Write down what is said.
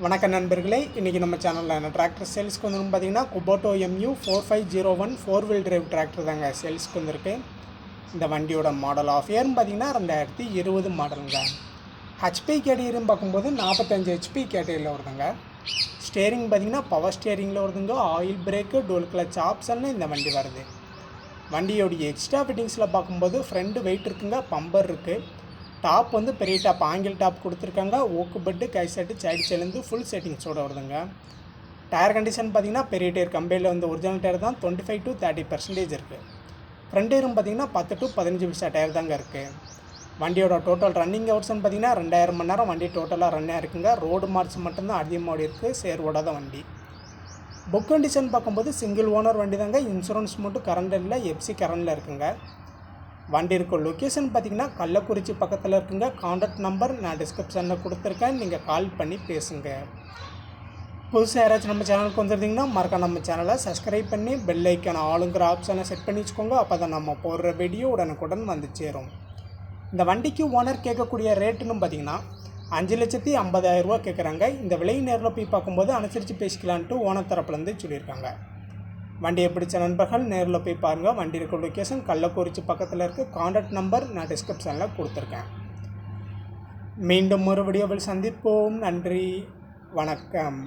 வணக்கம் நண்பர்களே, இன்றைக்கி நம்ம சேனலில் என்ன டிராக்டர் சேல்ஸ்க்கு வந்துடும் பார்த்தீங்கன்னா KUBATO MU4501 4 wheel drive tractor தாங்க சேல்ஸ்க்கு வந்திருக்கு. இந்த வண்டியோட மாடல் ஆஃப் இயர்னு பார்த்தீங்கன்னா 2020 மாடலுங்க. ஹெச்பி கேட்டகரின்னு பார்க்கும்போது 45 ஹெச்பி கேட்டகரியில் வருதுங்க. ஸ்டேரிங் பார்த்தீங்கன்னா பவர் ஸ்டேரிங்கில் வருதுங்க. ஆயில் பிரேக்கு டோல் கிளச் ஆப்ஷன்னு இந்த வண்டி வருது. வண்டியோடைய எக்ஸ்ட்ரா ஃபிட்டிங்ஸில் பார்க்கும்போது ஃப்ரண்ட் வெயிட் இருக்குங்க, பம்பர் இருக்குது. டாப் வந்து பெரிய டாப் ஆங்கிள் டாப் கொடுத்துருக்காங்க. ஓக்கு பெட்டு கை செட்டு சைடு சேர்ந்து ஃபுல் செட்டிங்ஸோடு வருதுங்க. டயர் கண்டிஷன் பார்த்திங்கன்னா பெரிய டயர் கம்பெனியில் வந்து ஒரிஜினல் டயர் தான் 25 to 30% இருக்குது. ஃப்ரண்ட் டயரும் பார்த்திங்கன்னா 10 to 15 பைசா டயர் தாங்க இருக்குது. வண்டியோட டோட்டல் ரன்னிங் ஹவர்ஸ்னு பார்த்திங்கன்னா 2000 மணி நேரம் வண்டி டோட்டலாக ரன்னாக இருக்குங்க. ரோடு மார்க்ஸ் மட்டும்தான் அதிகமாக இருக்குது, சேர் ஓடாத வண்டி. புக் கண்டிஷன் பார்க்கும்போது சிங்கிள் ஓனர் வண்டி தாங்க. இன்சூரன்ஸ் மட்டும் கரண்ட் இல்லை, எஃப்சி கரண்டில் இருக்குங்க. வண்டி இருக்க லொக்கேஷன் பார்த்திங்கன்னா கள்ளக்குறிச்சி பக்கத்தில் இருக்குங்க. கான்டாக்ட் நம்பர் நான் டிஸ்கிரிப்ஷனில் கொடுத்துருக்கேன், நீங்கள் கால் பண்ணி பேசுங்க. புதுசாக யாராச்சும் நம்ம சேனலுக்கு வந்துருந்தீங்கன்னா மறக்காம நம்ம சேனலை சப்ஸ்கிரைப் பண்ணி பெல் ஐக்கான ஆளுங்கிற ஆப்ஷனை செட் பண்ணி வச்சுக்கோங்க. அப்போ தான் நம்ம போடுற வீடியோ உடனுக்குடன் வந்து சேரும். இந்த வண்டிக்கு ஓனர் கேட்கக்கூடிய ரேட்டுன்னு பார்த்திங்கன்னா 5,50,000 ரூபா கேட்குறாங்க. இந்த விலை நேரில் போய் பார்க்கும்போது அனுசரித்து பேசிக்கலான்ட்டு ஓனர் தரப்புலேருந்து சொல்லியிருக்காங்க. வண்டியை பிடிச்ச நண்பர்கள் நேரில் போய் பாருங்கள். வண்டி இருக்க லொக்கேஷன் கள்ளக்குறிச்சி பக்கத்தில் இருக்குது. கான்டாக்ட் நம்பர் நான் டிஸ்கிரிப்ஷனில் கொடுத்துருக்கேன். மீண்டும் ஒரு வீடியோவில் சந்திப்போம். நன்றி, வணக்கம்.